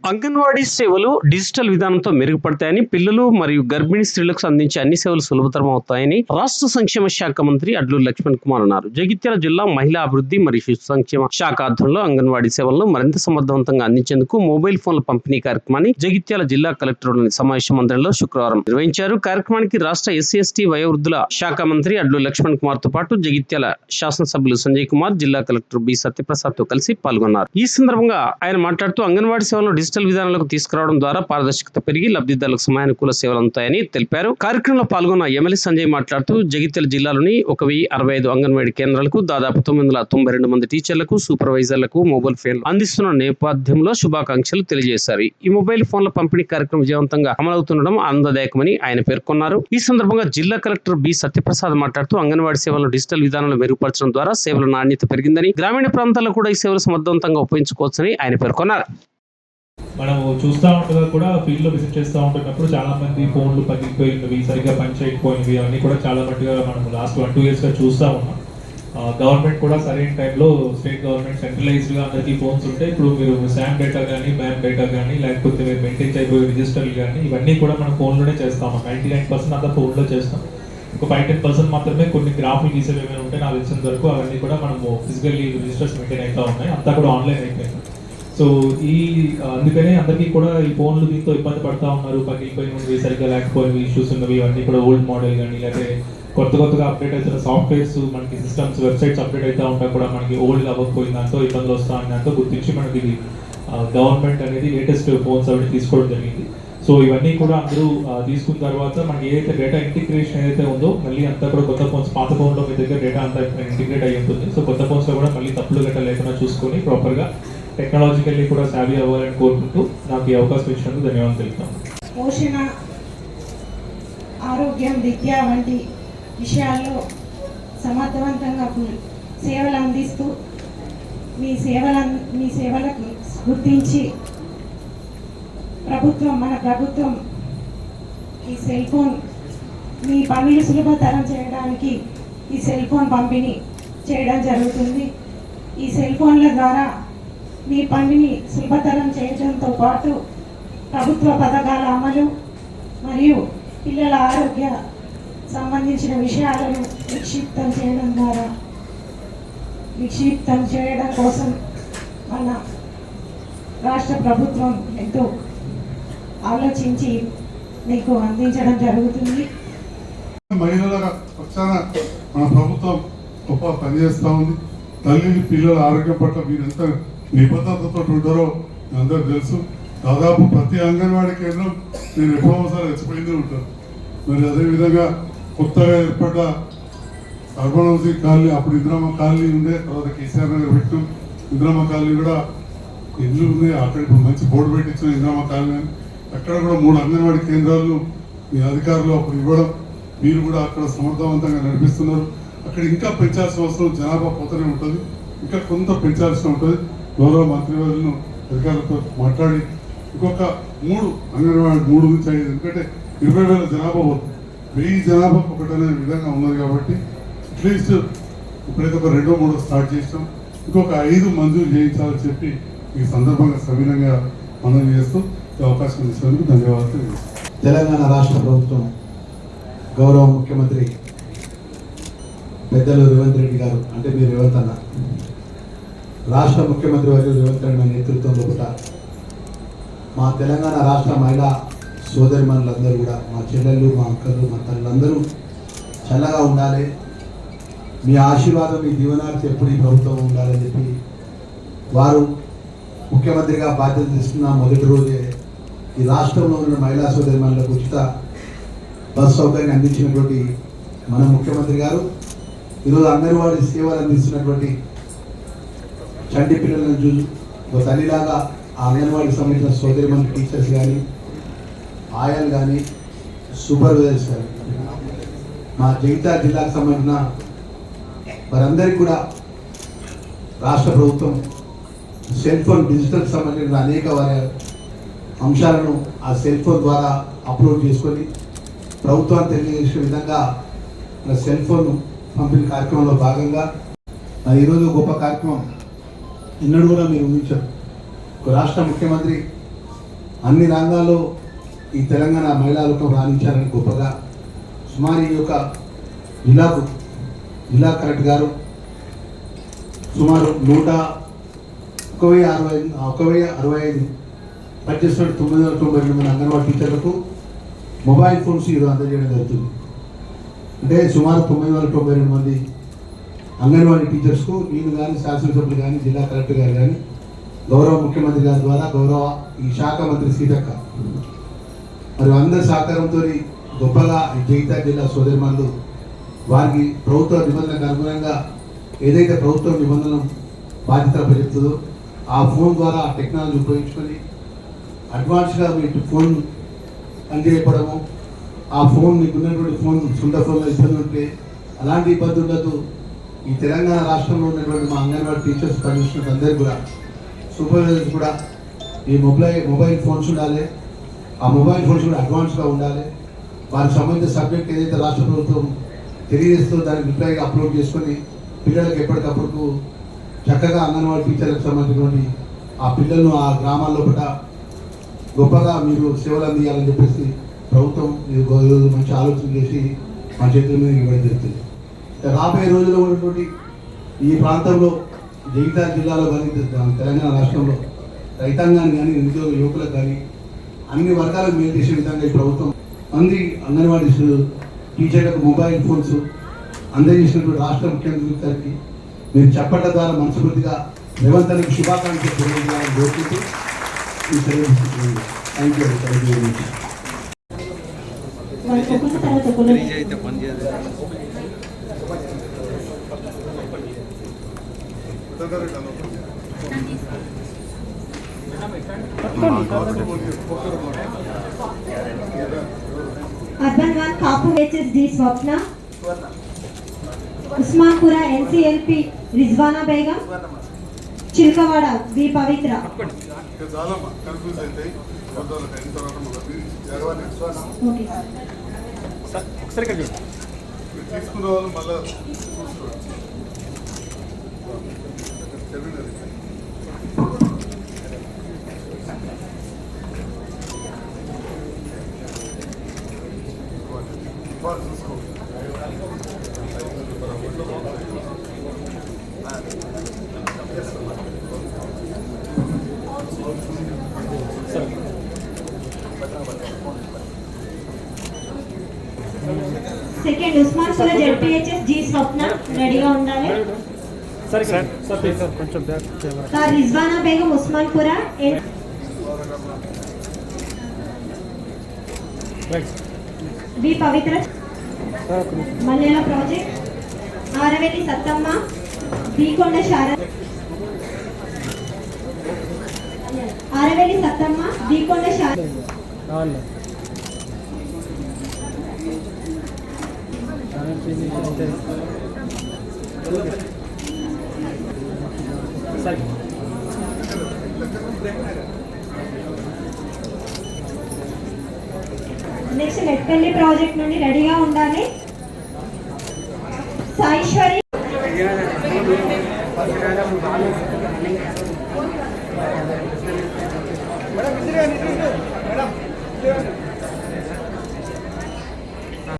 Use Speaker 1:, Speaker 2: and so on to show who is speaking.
Speaker 1: అంగన్వాడీ సేవలు డిజిటల్ విధానంతో మెరుగుపడతాయని, పిల్లలు మరియు గర్భిణీ స్త్రీలకు అందించే అన్ని సేవలు సులభతరం అవుతాయని రాష్ట్ర సంక్షేమ శాఖ మంత్రి అడ్లూరి లక్ష్మణ్ కుమార్ అన్నారు. జగిత్యాల జిల్లా మహిళా అభివృద్ధి మరియు శిశు సంక్షేమ శాఖ ఆధ్వర్యంలో అంగన్వాడీ సేవలను మరింత సమర్థవంతంగా అందించేందుకు మొబైల్ ఫోన్ల పంపిణీ కార్యక్రమాన్ని జగిత్యాల జిల్లా కలెక్టర్లోని సమావేశ మందిరంలో శుక్రవారం నిర్వహించారు. కార్యక్రమానికి రాష్ట్ర ఎస్సీ/ఎస్టీ వయోవృద్ధుల శాఖ మంత్రి అడ్లూరి లక్ష్మణ్ కుమార్ తో పాటు జగిత్యాల శాసనసభ్యులు సంజయ్ కుమార్, జిల్లా కలెక్టర్ బి సత్యప్రసాద్ తో కలిసి పాల్గొన్నారు. ఈ సందర్భంగా ఆయన మాట్లాడుతూ అంగన్వాడీ సేవలను డిజిటల్ విధానాలకు తీసుకురావడం ద్వారా పారదర్శకత పెరిగి లబ్ధిదారులకు సమయానుకూల సేవలు అందుతాయని తెలిపారు. కార్యక్రమంలో పాల్గొన్న ఎమ్మెల్యే సంజయ్ మాట్లాడుతూ జగిత్యాల జిల్లాలోని 1065 అంగన్వాడీ కేంద్రాలకు దాదాపు 992 మంది టీచర్లకు, సూపర్వైజర్లకు మొబైల్ ఫోన్లు అందిస్తున్న నేపథ్యంలో శుభాకాంక్షలు తెలియజేశారు. ఈ మొబైల్ ఫోన్ల పంపిణీ కార్యక్రమం విజయవంతంగా అమలవుతుండడం ఆనందదాయకమని ఆయన పేర్కొన్నారు. ఈ సందర్భంగా జిల్లా కలెక్టర్ బి సత్యప్రసాద్ మాట్లాడుతూ అంగన్వాడీ సేవలను డిజిటల్ విధానంలో మెరుగుపరచడం ద్వారా సేవల నాణ్యత పెరిగిందని, గ్రామీణ ప్రాంతాల్లో కూడా ఈ సేవలు సమర్థవంతంగా ఉపయోగించుకోవచ్చని ఆయన పేర్కొన్నారు.
Speaker 2: మనము చూస్తూ ఉండగా కూడా ఫీల్డ్లో విజిట్ చేస్తూ ఉంటున్నప్పుడు చాలా మంది ఫోన్లు పగిలిపోయినవి, సరిగ్గా పని చేయకపోయినవి అన్నీ కూడా చాలా మట్టుగా మనం లాస్ట్ 1-2 ఇయర్స్గా చూస్తూ ఉన్నాం. గవర్నమెంట్ కూడా సరైన టైంలో స్టేట్ గవర్నమెంట్ సెంట్రలైజ్డ్గా అందరికీ ఫోన్స్ ఉంటే ఇప్పుడు మీరు శామ్ డేటా కానీ, మ్యామ్ డేటా కానీ, లేకపోతే మీరు మెయింటైన్ చేయబోయే రిజిస్టర్లు కానీ ఇవన్నీ కూడా మనం ఫోన్లోనే చేస్తాము. 99% అంతా ఫోన్లో చేస్తాం. ఒక 5-10% మాత్రమే కొన్ని గ్రాఫులు గీసేవి ఏమైనా ఉంటే నాకు తెలిసిన వరకు అవన్నీ కూడా మనము ఫిజికల్లీ రిజిస్టర్స్ మెయింటైన్ అవుతూ ఉన్నాయి. అంతా కూడా ఆన్లైన్ అయిపోయింది. సో అందుకనే అందరికీ కూడా ఈ ఫోన్లు దీంతో ఇబ్బంది పడుతూ ఉన్నారు. పగిలిపోయినవి, సరిగ్గా లేకపోయినవి, ఇష్యూస్ ఉన్నవి ఇవన్నీ కూడా ఓల్డ్ మోడల్ కానీ, లేకపోతే కొత్తగా అప్డేట్ అవుతున్న సాఫ్ట్వేర్స్, మనకి సిస్టమ్స్, వెబ్సైట్స్ అప్డేట్ అవుతూ ఉంటా కూడా మనకి ఓల్డ్ అవ్వకపోయిన దాంతో ఇబ్బందులు వస్తాయని దాంతో గుర్తించి మనకి గవర్నమెంట్ అనేది లేటెస్ట్ ఫోన్స్ అవి తీసుకోవడం జరిగింది. సో ఇవన్నీ కూడా అందరూ తీసుకున్న తర్వాత మనకి ఏదైతే డేటా ఇంటిగ్రేషన్ ఏదైతే ఉందో మళ్ళీ అంతా కూడా కొత్త ఫోన్స్, పాత ఫోన్లో మీ దగ్గర డేటా అంతా ఇంటిగ్రేట్ అయ్యి ఉంటుంది. సో కొత్త ఫోన్స్లో కూడా మళ్ళీ తప్పులు గట్రా లేకుండా చూసుకొని ప్రాపర్గా టెక్నాలజికల్లీ కూడా సావీ అవ్వాలని కోరుకుంటూ నాకు ఈ అవకాశం ఇచ్చినందుకు ధన్యవాదాలు తెలుపుతాను.
Speaker 3: పోషణ, ఆరోగ్యం, విద్య వంటి విషయాల్లో సమర్థవంతంగా సేవలు అందిస్తూ మీ సేవలకు గుర్తించి మన ప్రభుత్వం ఈ సెల్ ఫోన్ మీ పనులు సులభతరం చేయడానికి ఈ సెల్ ఫోన్ పంపిణీ చేయడం జరుగుతుంది. ఈ సెల్ ఫోన్ల ద్వారా మీ పనిని సులభతరం చేయడంతో పాటు ప్రభుత్వ పథకాల అమలు మరియు పిల్లల ఆరోగ్య సంబంధించిన విషయాలను విక్షిప్తం చేయడం కోసం మన రాష్ట్ర ప్రభుత్వం ఎంతో ఆలోచించి మీకు అందించడం జరుగుతుంది.
Speaker 4: మహిళల పక్షాన మన ప్రభుత్వం గొప్ప పనిచేస్తూ ఉంది. తల్లి పిల్లల ఆరోగ్యం పట్ల మీరెంత నిబద్ధతతో ఉంటారో అందరూ తెలుసు. దాదాపు ప్రతి అంగన్వాడీ కేంద్రం నేను ఎప్పుడో ఒకసారి రెచ్చిపోయిందే ఉంటాను. మరి అదేవిధంగా కొత్తగా ఏర్పడ్డ అర్బన్ హౌసింగ్ కాలనీ, అప్పుడు ఇందిరమ్మ కాలనీ ఉండే, తర్వాత కేసీఆర్ నగర్ పెట్టాం. ఇందిరమ్మ కాలనీ కూడా ఇల్లు ఉన్నాయి, అక్కడ ఇప్పుడు మంచి బోర్డు పెట్టించిన ఇందిరమ్మ కాలనీ అని. అక్కడ కూడా 3 అంగన్వాడీ కేంద్రాలు మీ అధికారులు అప్పుడు ఇవ్వడం, మీరు కూడా అక్కడ సమర్థవంతంగా నడిపిస్తున్నారు. అక్కడ ఇంకా పెంచాల్సిన అవసరం, జనాభా పోతూనే ఉంటుంది, ఇంకా కొంత పెంచాల్సి ఉంటుంది. గౌరవ మంత్రివర్యులను అధికారులతో మాట్లాడి ఇంకొక 3 అంగన్వాడీ 3 నుంచి 5, ఎందుకంటే 20,000 జనాభా పోతుంది, 1000 జనాభా ఒకటనే విధంగా ఉన్నది. కాబట్టి అట్లీస్ట్ ఇప్పుడైతే ఒక 2-3 స్టార్ట్ చేసినాం, ఇంకొక 5 మంజూరు చేయించాలని చెప్పి ఈ సందర్భంగా సవినంగా మనవి చేస్తూ అవకాశం ఇచ్చినందుకు ధన్యవాదాలు.
Speaker 5: తెలంగాణ రాష్ట్ర ప్రభుత్వం గౌరవ ముఖ్యమంత్రి పెద్దలు రేవంత్ రెడ్డి గారు, అంటే మీరు రేవంత్ అన్న, రాష్ట్ర ముఖ్యమంత్రి వర్యులు రేవంత్ రెడ్డి నేతృత్వంలో కూడా మా తెలంగాణ రాష్ట్ర మహిళా సోదరిమణులందరూ కూడా, మా చెల్లెళ్ళు, మా అక్కలు, మా తల్లులందరూ చల్లగా ఉండాలి, మీ ఆశీర్వాదం, మీ దీవెనార్థం ఎప్పుడు ఈ ప్రభుత్వం ఉండాలని చెప్పి వారు ముఖ్యమంత్రిగా బాధ్యత తీసుకున్న మొదటి రోజే ఈ రాష్ట్రంలో ఉన్న మహిళా సోదరిమణులకు ఉచిత బస్ సౌకర్యాన్ని అందించినటువంటి మన ముఖ్యమంత్రి గారు ఈరోజు అంగన్వాడీ సేవలు అందిస్తున్నటువంటి చంటి పిల్లలను చూసి ఒక తల్లిలాగా ఆ అంగన్వాడీకి సంబంధించిన సోదరిమణులు, టీచర్స్ కానీ, ఆయాలు కానీ, సూపర్వైజర్స్ కానీ, మా జగిత్యాల జిల్లాకు సంబంధించిన వారందరికీ కూడా రాష్ట్ర ప్రభుత్వం సెల్ ఫోన్ డిజిటల్కి సంబంధించిన అనేక వారి అంశాలను ఆ సెల్ ఫోన్ ద్వారా అప్లోడ్ చేసుకొని ప్రభుత్వాన్ని తెలియజేసే విధంగా సెల్ ఫోన్ పంపిణీ కార్యక్రమంలో భాగంగా ఈరోజు గొప్ప కార్యక్రమం ఎన్నడూ కూడా మీరు ఊహించారు. ఒక రాష్ట్ర ముఖ్యమంత్రి అన్ని రంగాల్లో ఈ తెలంగాణ మహిళా లోకం రాణించాలని గొప్పగా సుమారు ఈ యొక్క జిల్లా కలెక్టర్ గారు సుమారు 1,165 పనిచేస్తున్న 992 మంది అంగన్వాడీ టీచర్లకు మొబైల్ ఫోన్స్ ఈరోజు అందజేయడం జరుగుతుంది. అంటే సుమారు 992 మంది అంగన్వాడీ టీచర్స్కు నేను కానీ శాసనసభ్యులు కానీ జిల్లా కలెక్టర్ గారు కానీ గౌరవ ముఖ్యమంత్రి గారి ద్వారా గౌరవ ఈ శాఖ మంత్రి సీతక్క మరియు అందరి సహకారంతో గొప్పగా ఈ జగిత్యాల జిల్లా సోదరిమణులు వారికి ప్రభుత్వ నిబంధనలకు అనుగుణంగా ఏదైతే ప్రభుత్వ నిబంధనలు బాధ్యత అప్పచెప్తుందో ఆ ఫోన్ ద్వారా ఆ టెక్నాలజీ ఉపయోగించుకొని అడ్వాన్స్గా మీ ఫోన్ పనిచేయడము, ఆ ఫోన్ మీకు ఉన్నటువంటి ఫోన్ సొంత ఫోన్లో ఇబ్బంది ఉంటే అలాంటి ఇబ్బంది ఉండదు. ఈ తెలంగాణ రాష్ట్రంలో ఉన్నటువంటి మా అంగన్వాడీ టీచర్స్ పనిచేస్తున్న అందరికీ కూడా సూపర్వైజర్స్ కూడా ఈ మొబైల్ ఫోన్స్ ఉండాలి. ఆ మొబైల్ ఫోన్స్ కూడా అడ్వాన్స్గా ఉండాలి. వారికి సంబంధించిన సబ్జెక్ట్ ఏదైతే రాష్ట్ర ప్రభుత్వం తెలియజేస్తూ దానికి రిప్లైగా అప్లోడ్ చేసుకొని పిల్లలకు ఎప్పటికప్పుడు చక్కగా అంగన్వాడీ టీచర్లకు సంబంధించినటువంటి ఆ పిల్లలను ఆ గ్రామాల్లో పట్ల గొప్పగా మీరు సేవలు అందియాలని చెప్పేసి ప్రభుత్వం ఈరోజు మంచి ఆలోచన చేసి మా చేతుల మీద ఇవ్వడం జరుగుతుంది. రాబోయే రోజుల్లో ఉన్నటువంటి ఈ ప్రాంతంలో జగిత్యాల జిల్లాలో కానీ తెలంగాణ రాష్ట్రంలో రైతాంగాన్ని కానీ నిరుద్యోగ యువకులకు కానీ అన్ని వర్గాలకు మేలు చేసే విధంగా ఈ ప్రభుత్వం అంగన్వాడీ టీచర్లకు మొబైల్ ఫోన్స్ అందజేసినటువంటి రాష్ట్ర ముఖ్యమంత్రి గారికి మీరు చెప్పట్ల ద్వారా మనస్ఫూర్తిగా రేవంత్ రెడ్డికి శుభాకాంక్షలు తెలియజేయాలని కోరుకుంటూ ఈ సెలవు తీసుకుంటున్నాను. Thank you very much.
Speaker 6: Urban one कापू HSD Swapna Usmanpura NCLP Rizwana Begum Chilakwada B Pavitra second Usmanpura ZPHS G Swapna रेडीగా ఉండాలి.
Speaker 7: सर प्लीज सर కొంచెం back camera.
Speaker 6: Sir Rizwana Begum Usmanpura B Pavitra Mallela project Aravelli Sattamma బీకొండ శారద ఆరవెల్లి సత్తమ్మ బీకొండ శారద నెక్స్ట్ మెట్పల్లి ప్రాజెక్ట్ నుండి రెడీగా ఉండాలి. సాయిశ్వరి
Speaker 7: మేడం